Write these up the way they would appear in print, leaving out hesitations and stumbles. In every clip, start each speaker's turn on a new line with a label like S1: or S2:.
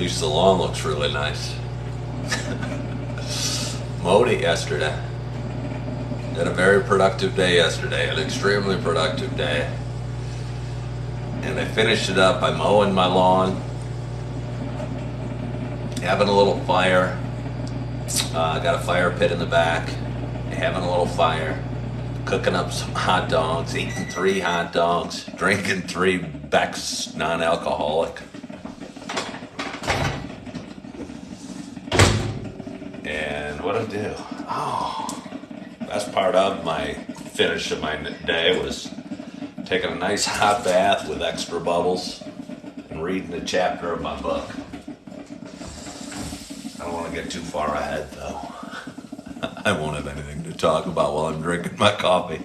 S1: least the lawn looks really nice. Mowed it yesterday. Had a very productive day yesterday, an extremely productive day. And I finished it up by mowing my lawn, having a little fire. I got a fire pit in the back, having a little fire, cooking up some hot dogs, eating 3 hot dogs, drinking 3 Beck's non-alcoholic. And what I do? Best part of my finish of my day was taking a nice hot bath with extra bubbles and reading a chapter of my book. I don't want to get too far ahead, though. I won't have anything to talk about while I'm drinking my coffee.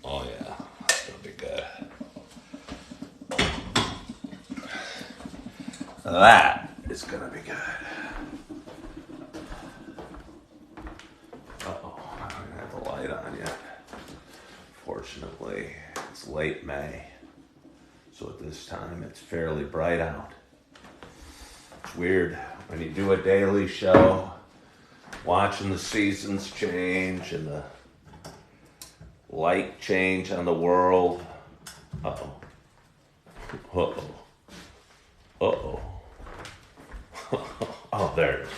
S1: Oh, yeah. That's going to be good. That is going to be good. Uh-oh. I don't even have the light on yet. Fortunately, it's late May. So at this time, it's fairly bright out. It's weird when you do a daily show, watching the seasons change and the light change on the world. Uh-oh. Uh-oh. Uh-oh. Oh, there it is.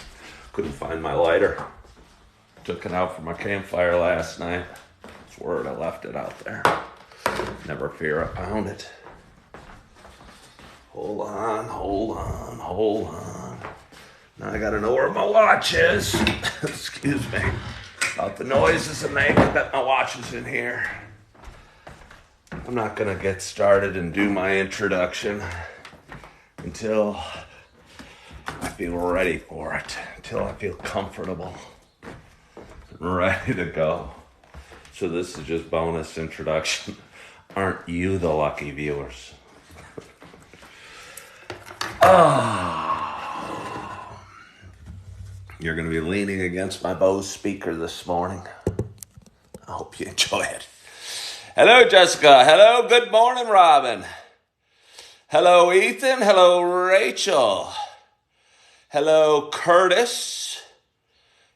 S1: Couldn't find my lighter. Took it out for my campfire last night. It's word I left it out there. Never fear I found it. Hold on. Now I gotta know where my watch is. Excuse me. About the noises I make, I bet my watch is in here. I'm not gonna get started and do my introduction until I feel ready for it. Until I feel comfortable and ready to go. So this is just bonus introduction. Aren't you the lucky viewers? You're going to be leaning against my Bose speaker this morning. I hope you enjoy it. Hello, Jessica. Hello, good morning, Robin. Hello, Ethan. Hello, Rachel. Hello, Curtis.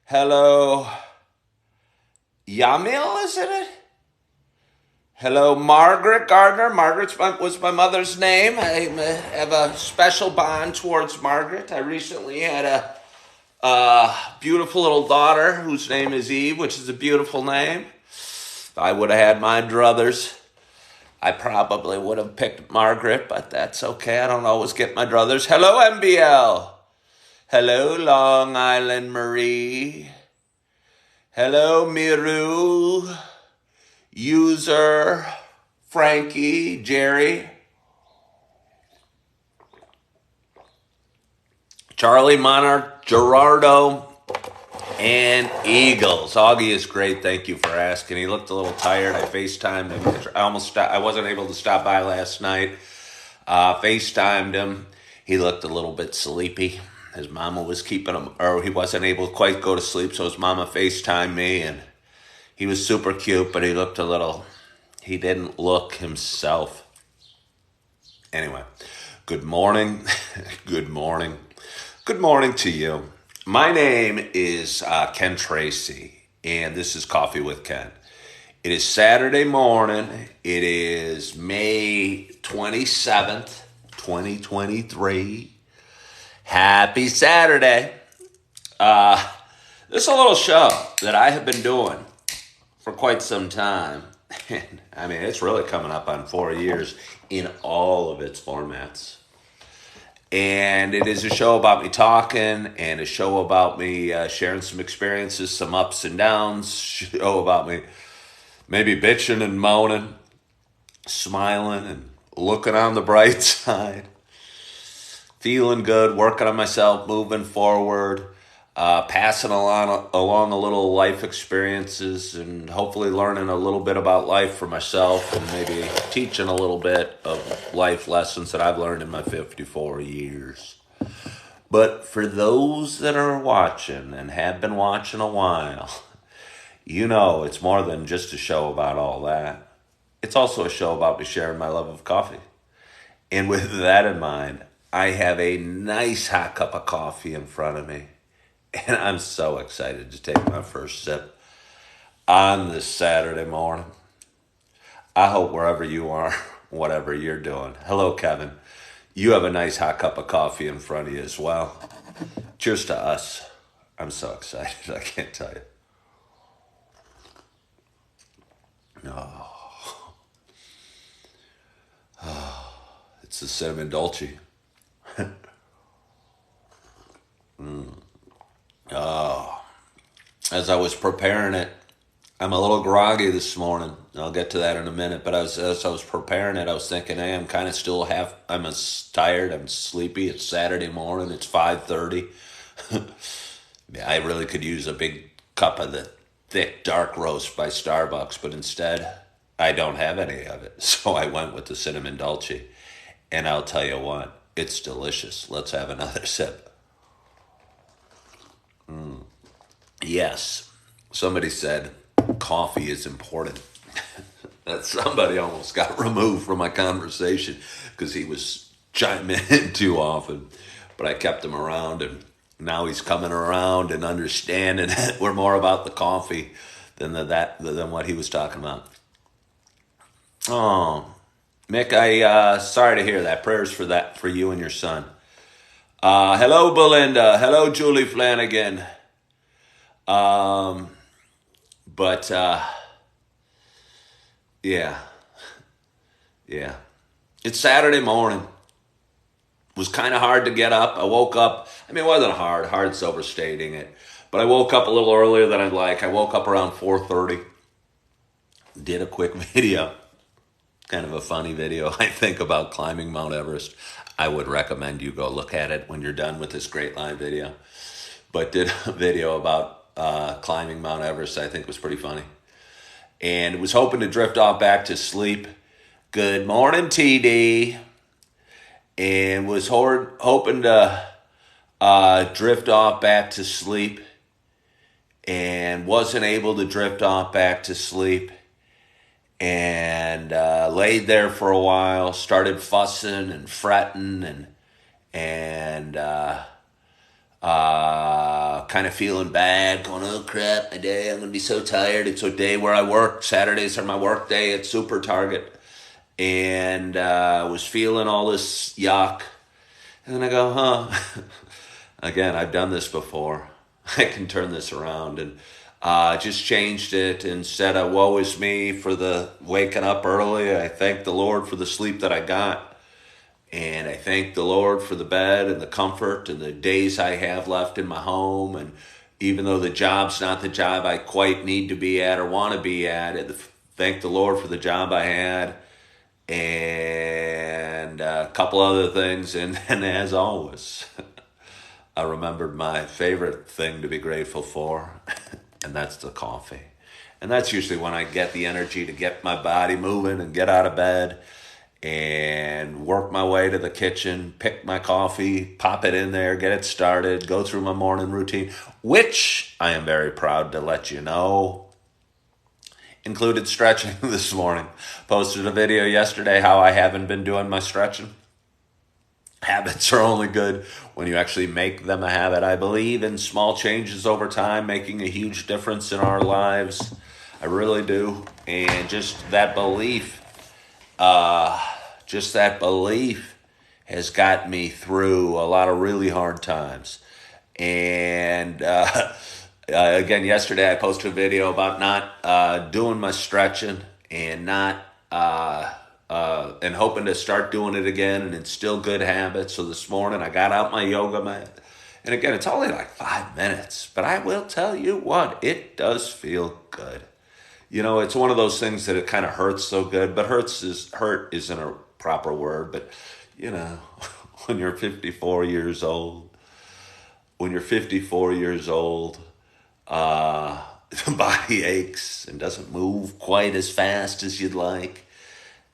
S1: Hello, Yamil, isn't it? Hello, Margaret Gardner. Margaret was my mother's name. I have a special bond towards Margaret. I recently had a beautiful little daughter whose name is Eve, which is a beautiful name. If I would have had my druthers, I probably would have picked Margaret, but that's okay. I don't always get my druthers. Hello, MBL. Hello, Long Island Marie. Hello, Miru. User, Frankie, Jerry, Charlie, Monarch, Gerardo, and Eagles. Augie is great. Thank you for asking. He looked a little tired. I FaceTimed him. I wasn't able to stop by last night. FaceTimed him. He looked a little bit sleepy. His mama was keeping him, or he wasn't able to quite go to sleep, so his mama FaceTimed me, and he was super cute, but he didn't look himself. Anyway, good morning. Good morning. Good morning to you. My name is Ken Tracy, and this is Coffee with Ken. It is Saturday morning. It is May 27th, 2023. Happy Saturday. This is a little show that I have been doing for quite some time. I mean, it's really coming up on 4 years in all of its formats. And it is a show about me talking and a show about me sharing some experiences, some ups and downs, show about me maybe bitching and moaning, smiling and looking on the bright side, feeling good, working on myself, moving forward, passing along a little life experiences and hopefully learning a little bit about life for myself and maybe teaching a little bit of life lessons that I've learned in my 54 years. But for those that are watching and have been watching a while, you know it's more than just a show about all that. it's also a show about me sharing my love of coffee. And with that in mind, I have a nice hot cup of coffee in front of me. And I'm so excited to take my first sip on this Saturday morning. I hope wherever you are, whatever you're doing. Hello, Kevin. You have a nice hot cup of coffee in front of you as well. Cheers to us. I'm so excited. I can't tell you. It's the cinnamon dolce. As I was preparing it, I'm a little groggy this morning. I'll get to that in a minute. But as I was preparing it, I was thinking, hey, I'm kind of still I'm tired. I'm sleepy. It's Saturday morning. It's 5:30. I really could use a big cup of the thick dark roast by Starbucks, but instead, I don't have any of it. So I went with the cinnamon dolce. And I'll tell you what, it's delicious. Let's have another sip. Yes, somebody said coffee is important. That somebody almost got removed from my conversation because he was chiming in too often. But I kept him around, and now he's coming around and understanding that we're more about the coffee than than what he was talking about. Oh, Mick, I sorry to hear that. Prayers for you and your son. Hello, Belinda. Hello, Julie Flanagan. But yeah, yeah. It's Saturday morning. It was kind of hard to get up. I woke up. I mean, it wasn't hard. Hard's overstating it. But I woke up a little earlier than I'd like. I woke up around 4:30. Did a quick video. Kind of a funny video, I think, about climbing Mount Everest. I would recommend you go look at it when you're done with this great live video. But did a video about climbing Mount Everest. I think it was pretty funny. And was hoping to drift off back to sleep. Good morning, TD. And was hoping to drift off back to sleep. And wasn't able to drift off back to sleep. And laid there for a while, started fussing and fretting and kind of feeling bad, going, oh crap, my day, I'm going to be so tired. It's a day where I work. Saturdays are my work day at Super Target. And was feeling all this yuck. And then I go, again, I've done this before. I can turn this around. And just changed it. Instead of woe is me for the waking up early, I thank the Lord for the sleep that I got. And I thank the Lord for the bed and the comfort and the days I have left in my home. And even though the job's not the job I quite need to be at or want to be at, thank the Lord for the job I had and a couple other things. And as always, I remembered my favorite thing to be grateful for, and that's the coffee. And that's usually when I get the energy to get my body moving and get out of bed and work my way to the kitchen, pick my coffee, pop it in there, get it started, go through my morning routine, which I am very proud to let you know included stretching this morning. Posted a video yesterday how I haven't been doing my stretching. Habits are only good when you actually make them a habit. I believe in small changes over time making a huge difference in our lives. I really do. And just that belief has got me through a lot of really hard times. And again, yesterday I posted a video about not doing my stretching and not and hoping to start doing it again and instill good habits. So this morning I got out my yoga mat. And again, it's only like 5 minutes, but I will tell you what, it does feel good. You know, it's one of those things that it kind of hurts so good, but hurt isn't a proper word. But, you know, when you're 54 years old, the body aches and doesn't move quite as fast as you'd like.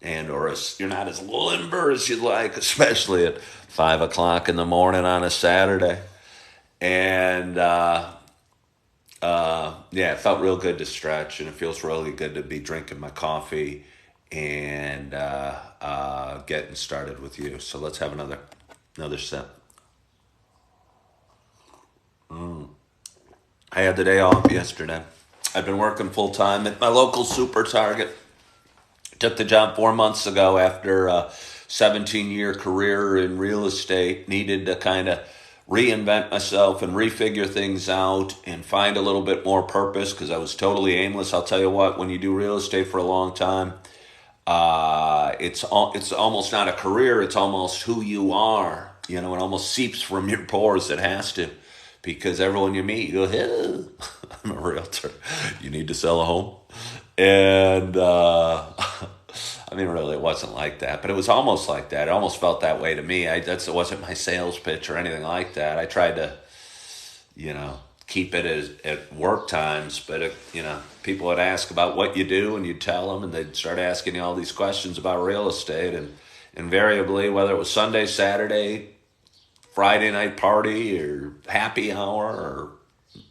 S1: Or you're not as limber as you'd like, especially at 5 o'clock in the morning on a Saturday. And it felt real good to stretch, and it feels really good to be drinking my coffee and getting started with you. So let's have another sip. I had the day off yesterday. I've been working full time at my local super Target. Took the job 4 months ago after a 17-year career in real estate. Needed to kind of reinvent myself and refigure things out and find a little bit more purpose because I was totally aimless. I'll tell you what, when you do real estate for a long time, it's almost not a career. It's almost who you are. You know, it almost seeps from your pores. It has to, because everyone you meet, you go, "Hey, I'm a realtor. You need to sell a home," and I mean, really, it wasn't like that, but it was almost like that. It almost felt that way to me. It wasn't my sales pitch or anything like that. I tried to, keep it as at work times, but people would ask about what you do, and you'd tell them, and they'd start asking you all these questions about real estate, and invariably, whether it was Sunday, Saturday, Friday night party, or happy hour, or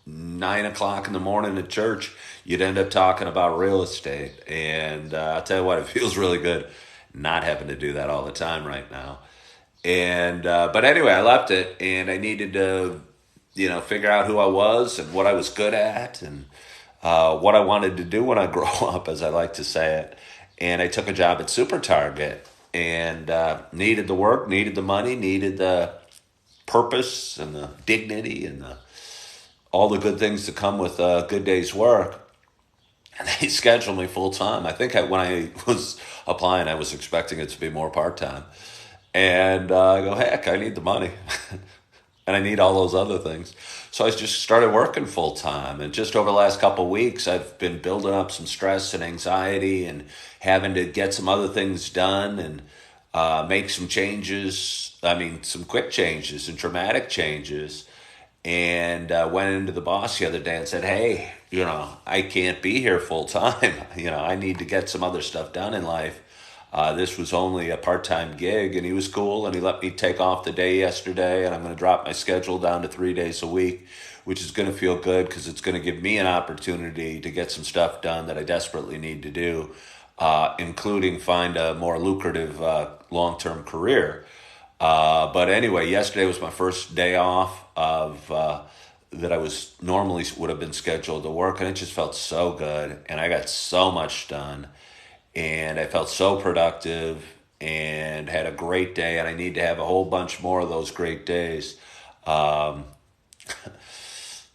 S1: 9 o'clock in the morning at church, you'd end up talking about real estate. And I'll tell you what, it feels really good not having to do that all the time right now. And but anyway, I left it, and I needed to, figure out who I was and what I was good at, and what I wanted to do when I grow up, as I like to say it. And I took a job at Super Target, and needed the work, needed the money, needed the purpose and the dignity and all the good things that come with a good day's work. And they scheduled me full time. I think when I was applying, I was expecting it to be more part time. And I go, heck, I need the money. And I need all those other things. So I just started working full time. And just over the last couple of weeks, I've been building up some stress and anxiety and having to get some other things done and make some changes. I mean, some quick changes and dramatic changes. And went into the boss the other day and said, hey, I can't be here full time. I need to get some other stuff done in life. This was only a part-time gig, and he was cool, and he let me take off the day yesterday, and I'm going to drop my schedule down to 3 days a week, which is going to feel good because it's going to give me an opportunity to get some stuff done that I desperately need to do, including find a more lucrative long-term career. But anyway, yesterday was my first day off of that I was normally would have been scheduled to work, and it just felt so good, and I got so much done, and I felt so productive, and had a great day, and I need to have a whole bunch more of those great days, um,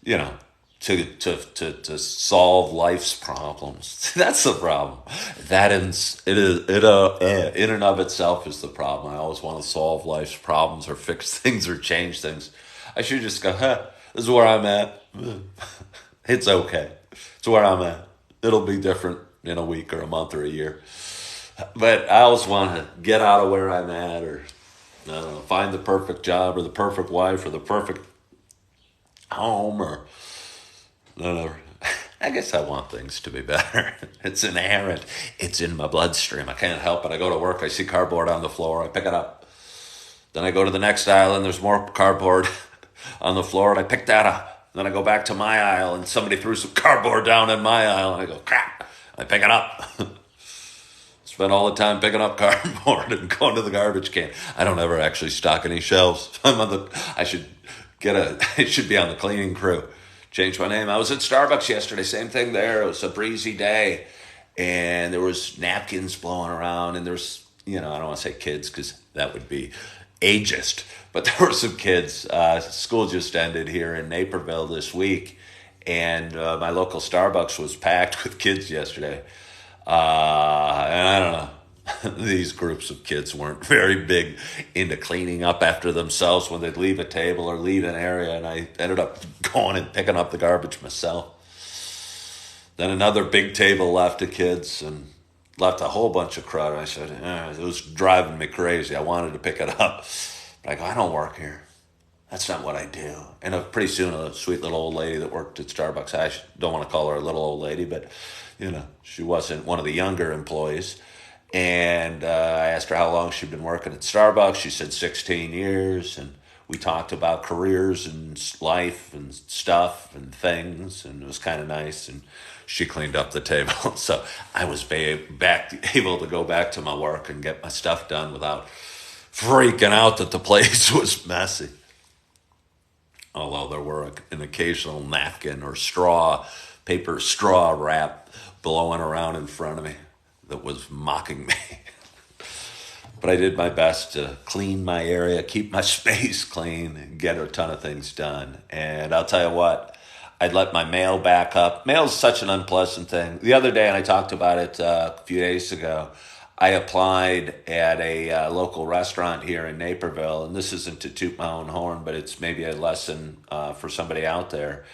S1: you know, to solve life's problems. That's the problem. In and of itself is the problem. I always want to solve life's problems or fix things or change things. I should just go, this is where I'm at. It's okay. It's where I'm at. It'll be different in a week or a month or a year. But I always want to get out of where I'm at, or I don't know, find the perfect job or the perfect wife or the perfect home, or whatever. I guess I want things to be better. It's inherent. It's in my bloodstream. I can't help it. I go to work, I see cardboard on the floor, I pick it up. Then I go to the next aisle and there's more cardboard on the floor, and I pick that up. Then I go back to my aisle and somebody threw some cardboard down in my aisle, and I go, crap, I pick it up. Spend all the time picking up cardboard and going to the garbage can. I don't ever actually stock any shelves. I should be on the cleaning crew. Change my name. I was at Starbucks yesterday. Same thing there. It was a breezy day, and there was napkins blowing around, and there's, I don't want to say kids because that would be ageist, but there were some kids. School just ended here in Naperville this week, and my local Starbucks was packed with kids yesterday. And I don't know. These groups of kids weren't very big into cleaning up after themselves when they'd leave a table or leave an area, and I ended up going and picking up the garbage myself. Then another big table left of kids and left a whole bunch of crud. I said, it was driving me crazy. I wanted to pick it up. But I go, I don't work here. That's not what I do. And pretty soon a sweet little old lady that worked at Starbucks, I don't want to call her a little old lady, but she wasn't one of the younger employees. And I asked her how long she'd been working at Starbucks. She said 16 years. And we talked about careers and life and stuff and things, and it was kind of nice. And she cleaned up the table, so I was able to go back to my work and get my stuff done without freaking out that the place was messy. Although there were an occasional napkin or paper straw wrap blowing around in front of me that was mocking me. But I did my best to clean my area, keep my space clean, and get a ton of things done. And I'll tell you what, I'd let my mail back up. Mail's such an unpleasant thing. The other day, and I talked about it a few days ago, I applied at a local restaurant here in Naperville, and this isn't to toot my own horn, but it's maybe a lesson for somebody out there.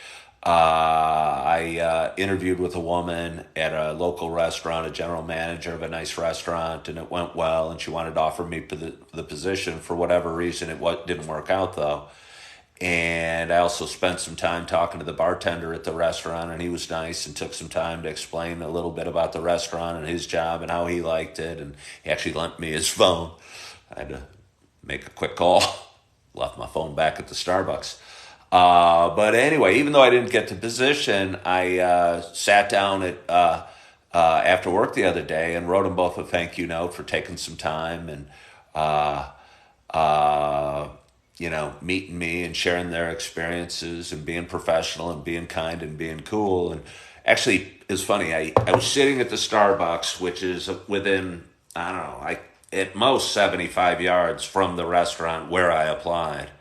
S1: I interviewed with a woman at a local restaurant, a general manager of a nice restaurant, and it went well, and she wanted to offer me the position. For whatever reason, didn't work out, though. And I also spent some time talking to the bartender at the restaurant, and he was nice and took some time to explain a little bit about the restaurant and his job and how he liked it. And he actually lent me his phone. I had to make a quick call, left my phone back at the Starbucks. But anyway, even though I didn't get the position, I sat down after work the other day and wrote them both a thank you note for taking some time and meeting me and sharing their experiences and being professional and being kind and being cool. And actually, it's funny. I was sitting at the Starbucks, which is within, I don't know, at most 75 yards from the restaurant where I applied.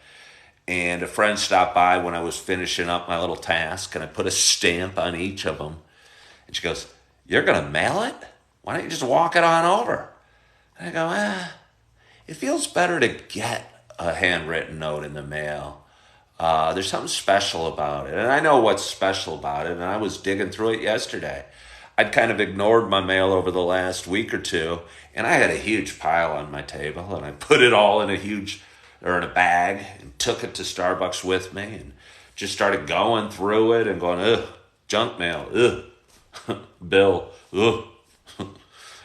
S1: And a friend stopped by when I was finishing up my little task, and I put a stamp on each of them. And she goes, "You're going to mail it? Why don't you just walk it on over?" And I go, it feels better to get a handwritten note in the mail. There's something special about it. And I know what's special about it, and I was digging through it yesterday. I'd kind of ignored my mail over the last week or two, and I had a huge pile on my table, and I put it all in a bag and took it to Starbucks with me and just started going through it and going, ugh, junk mail, ugh, bill, ugh,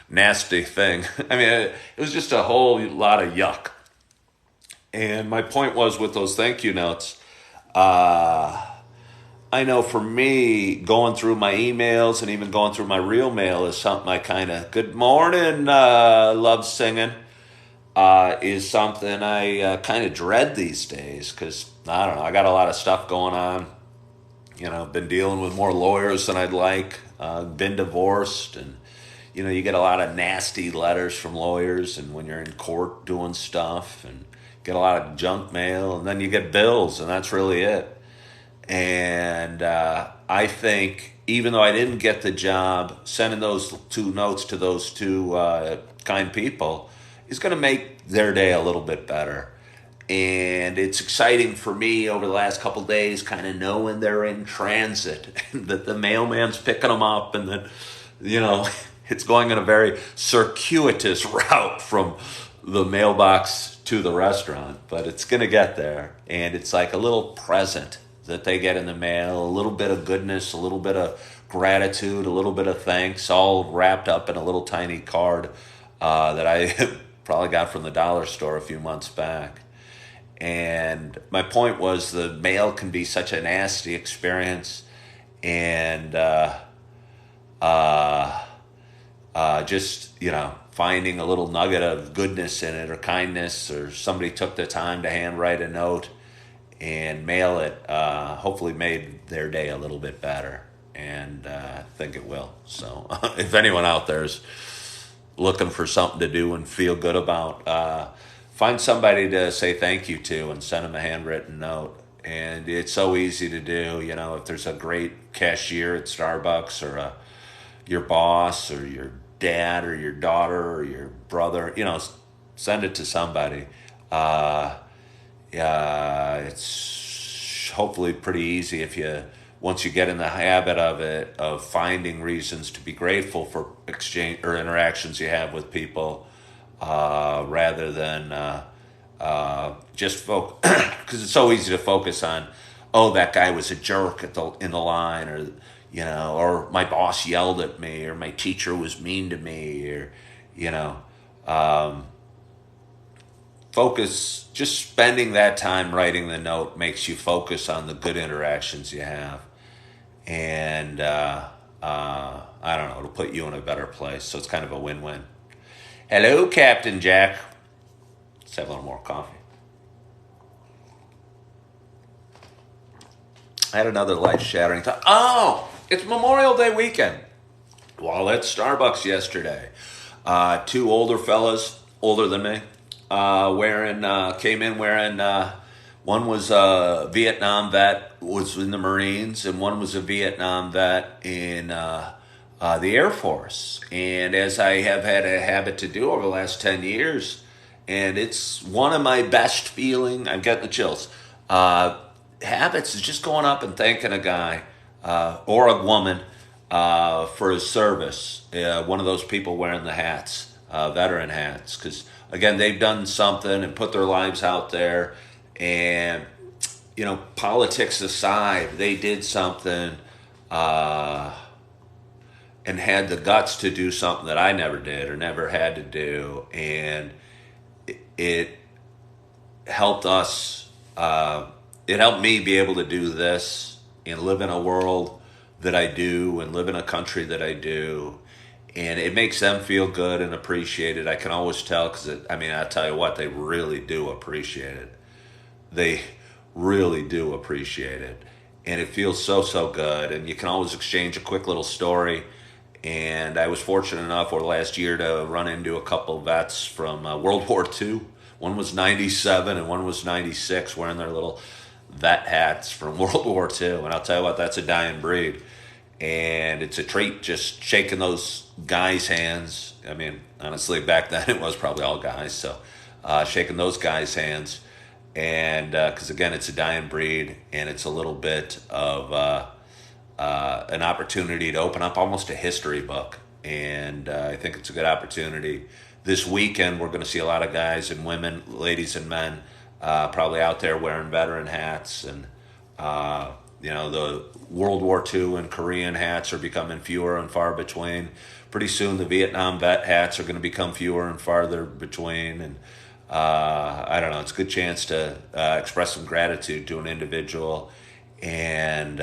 S1: nasty thing. I mean, it was just a whole lot of yuck. And my point was with those thank you notes, I know for me, going through my emails and even going through my real mail is something I kind of, good morning, love singing. Is something I kind of dread these days because, I don't know, I got a lot of stuff going on. Been dealing with more lawyers than I'd like, been divorced, and, you get a lot of nasty letters from lawyers, and when you're in court doing stuff, and get a lot of junk mail, and then you get bills, and that's really it. And I think, even though I didn't get the job, sending those two notes to those two kind people is going to make their day a little bit better. And it's exciting for me over the last couple of days, kind of knowing they're in transit, that the mailman's picking them up, and that, it's going in a very circuitous route from the mailbox to the restaurant, but it's going to get there. And it's like a little present that they get in the mail, a little bit of goodness, a little bit of gratitude, a little bit of thanks, all wrapped up in a little tiny card that I probably got from the dollar store a few months back. And my point was, the mail can be such a nasty experience, and just, finding a little nugget of goodness in it, or kindness, or somebody took the time to handwrite a note and mail it, hopefully made their day a little bit better. And I think it will. So if anyone out there is looking for something to do and feel good about, find somebody to say thank you to and send them a handwritten note. And it's so easy to do. If there's a great cashier at Starbucks, or your boss, or your dad, or your daughter, or your brother, send it to somebody. It's hopefully pretty easy once you get in the habit of it, of finding reasons to be grateful for exchange or interactions you have with people, rather than just focus, because it's so easy to focus on, oh, that guy was a jerk in the line, or my boss yelled at me, or my teacher was mean to me, or focus, just spending that time writing the note makes you focus on the good interactions you have. And I don't know, it'll put you in a better place. So it's kind of a win-win. Hello, Captain Jack. Let's have a little more coffee. I had another life-shattering thought. Oh, it's Memorial Day weekend. While at Starbucks yesterday, two older fellas, older than me, came in wearing. One was a Vietnam vet, was in the Marines, and one was a Vietnam vet in the Air Force. And as I have had a habit to do over the last 10 years, and it's one of my best feeling, I'm getting the chills, habits is just going up and thanking a guy or a woman for his service. One of those people wearing the hats, veteran hats, because again, they've done something and put their lives out there. And, politics aside, they did something and had the guts to do something that I never did or never had to do. And it helped us, it helped me be able to do this and live in a world that I do and live in a country that I do. And it makes them feel good and appreciated. I can always tell because, I'll tell you what, they really do appreciate it. They really do appreciate it. And it feels so, so good. And you can always exchange a quick little story. And I was fortunate enough over the last year to run into a couple vets from World War II. One was 97 and one was 96 wearing their little vet hats from World War II. And I'll tell you what, that's a dying breed. And it's a treat just shaking those guys' hands. Honestly, back then it was probably all guys. So shaking those guys' hands. And because, again, it's a dying breed, and it's a little bit of an opportunity to open up almost a history book. And I think it's a good opportunity. This weekend, we're going to see a lot of guys and women, ladies and men, probably out there wearing veteran hats. And, the World War II and Korean hats are becoming fewer and far between. Pretty soon, the Vietnam vet hats are going to become fewer and farther between. And I don't know, it's a good chance to express some gratitude to an individual and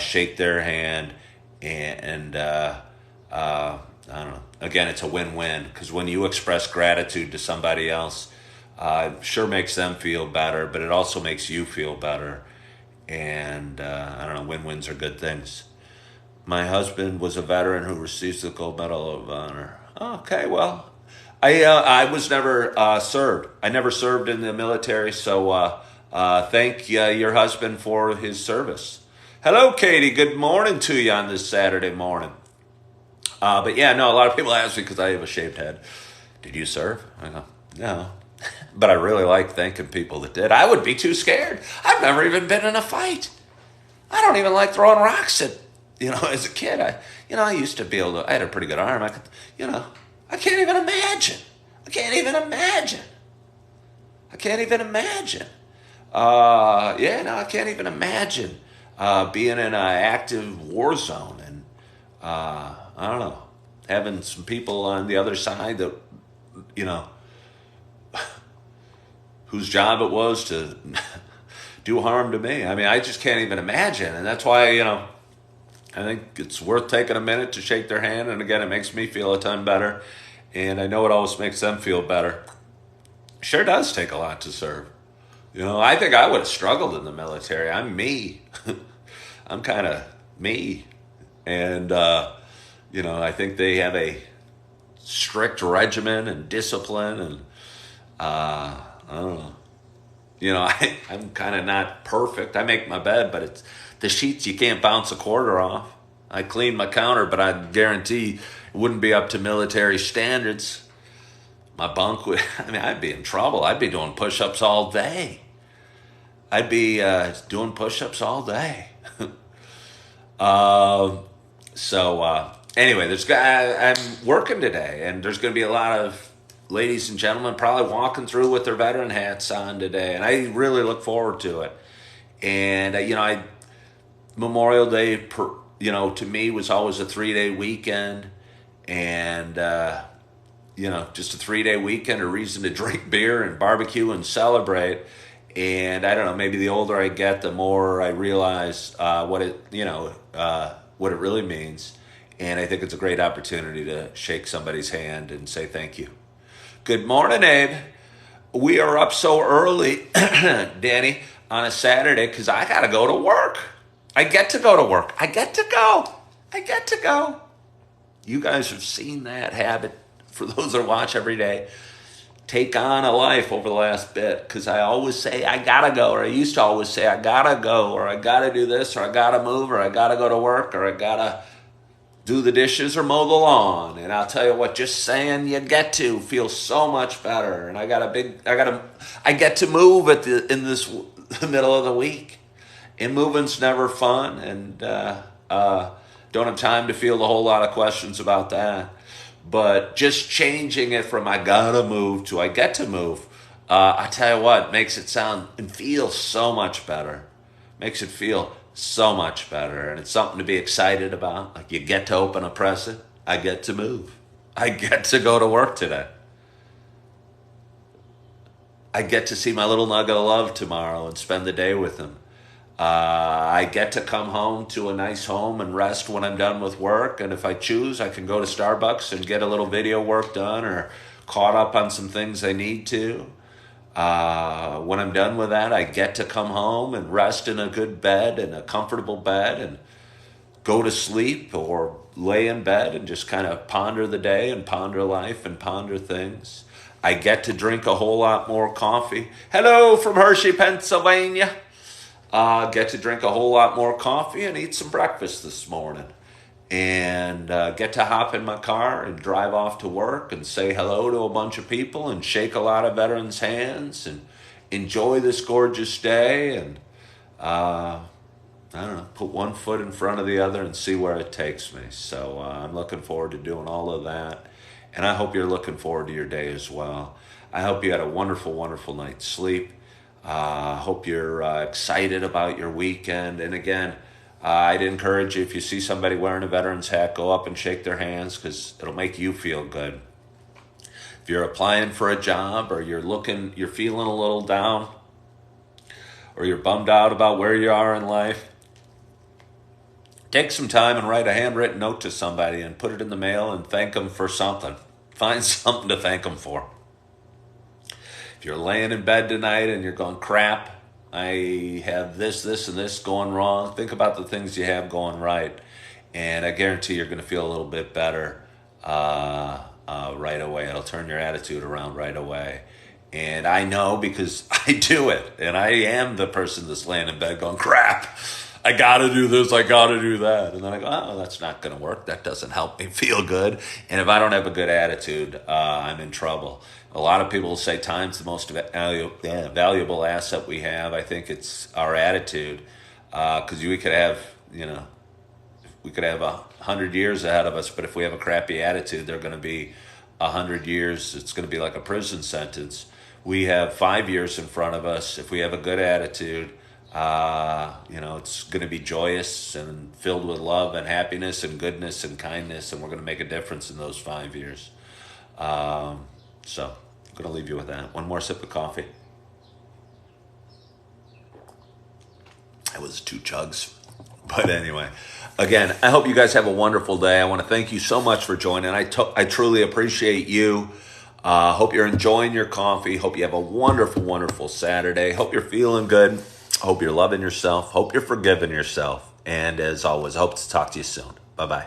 S1: shake their hand. And I don't know, again, it's a win-win because when you express gratitude to somebody else, it sure makes them feel better, but it also makes you feel better. And I don't know, win-wins are good things. My husband was a veteran who receives the Gold Medal of Honor. Okay, well, I was never served. I never served in the military, so thank your husband for his service. Hello, Katie. Good morning to you on this Saturday morning. But yeah, no, a lot of people ask me because I have a shaved head. Did you serve? I go, no. But I really like thanking people that did. I would be too scared. I've never even been in a fight. I don't even like throwing rocks at, as a kid. I used to be able to, I had a pretty good arm. I could, I can't even imagine. I can't even imagine. I can't even imagine. I can't even imagine being in an active war zone and, I don't know, having some people on the other side that, whose job it was to do harm to me. I just can't even imagine. And that's why, I think it's worth taking a minute to shake their hand. And again, it makes me feel a ton better. And I know it always makes them feel better. Sure does take a lot to serve. I think I would have struggled in the military. I'm me. I'm kind of me. And, I think they have a strict regimen and discipline. And I don't know. I'm kind of not perfect. I make my bed, but it's the sheets you can't bounce a quarter off. I clean my counter, but I guarantee it wouldn't be up to military standards. My bunk would, I'd be in trouble. I'd be doing push-ups all day. I'd be doing push-ups all day. Anyway, I'm working today, and there's going to be a lot of ladies and gentlemen probably walking through with their veteran hats on today, and I really look forward to it. And Memorial Day, to me was always a 3-day weekend, and just a 3-day weekend, a reason to drink beer and barbecue and celebrate. And I don't know, maybe the older I get, the more I realize what it really means. And I think it's a great opportunity to shake somebody's hand and say thank you. Good morning, Abe. We are up so early, Danny, on a Saturday because I got to go to work. I get to go to work. I get to go. You guys have seen that habit, for those that watch every day, take on a life over the last bit, because I always say I gotta go, or I used to always say I gotta go, or I gotta do this, or I gotta move, or I gotta go to work, or I gotta do the dishes or mow the lawn. And I'll tell you what, just saying you get to feels so much better. And I get to move in this the middle of the week. And moving's never fun, and don't have time to field a whole lot of questions about that. But just changing it from I gotta move to I get to move, I tell you what, makes it sound and feel so much better. Makes it feel so much better, and it's something to be excited about. Like, you get to open a present. I get to move. I get to go to work today. I get to see my little nugget of love tomorrow and spend the day with him. I get to come home to a nice home and rest when I'm done with work. And if I choose, I can go to Starbucks and get a little video work done or caught up on some things I need to. When I'm done with that, I get to come home and rest in a good bed, in a comfortable bed, and go to sleep or lay in bed and just kind of ponder the day and ponder life and ponder things. I get to drink a whole lot more coffee. Hello from Hershey, Pennsylvania. Get to drink a whole lot more coffee and eat some breakfast this morning. And get to hop in my car and drive off to work and say hello to a bunch of people and shake a lot of veterans' hands and enjoy this gorgeous day and, I don't know, put one foot in front of the other and see where it takes me. So I'm looking forward to doing all of that. And I hope you're looking forward to your day as well. I hope you had a wonderful, wonderful night's sleep. Hope you're excited about your weekend. And again, I'd encourage you, if you see somebody wearing a veteran's hat, go up and shake their hands, because it'll make you feel good. If you're applying for a job, or you're feeling a little down, or you're bummed out about where you are in life, take some time and write a handwritten note to somebody and put it in the mail and thank them for something. Find something to thank them for. If you're laying in bed tonight and you're going, crap, I have this, and this going wrong, think about the things you have going right. And I guarantee you're going to feel a little bit better right away. It'll turn your attitude around right away. And I know, because I do it. And I am the person that's laying in bed going, crap, I got to do this, I got to do that. And then I go, oh, that's not going to work. That doesn't help me feel good. And if I don't have a good attitude, I'm in trouble. A lot of people say time's the most valuable asset we have. I think it's our attitude, because we could have 100 years ahead of us, but if we have a crappy attitude, they're going to be 100 years. It's going to be like a prison sentence. We have 5 years in front of us. If we have a good attitude, it's going to be joyous and filled with love and happiness and goodness and kindness, and we're going to make a difference in those 5 years. So I'm going to leave you with that. One more sip of coffee. That was 2 chugs. But anyway, again, I hope you guys have a wonderful day. I want to thank you so much for joining. I truly appreciate you. Hope you're enjoying your coffee. Hope you have a wonderful, wonderful Saturday. Hope you're feeling good. Hope you're loving yourself. Hope you're forgiving yourself. And as always, hope to talk to you soon. Bye-bye.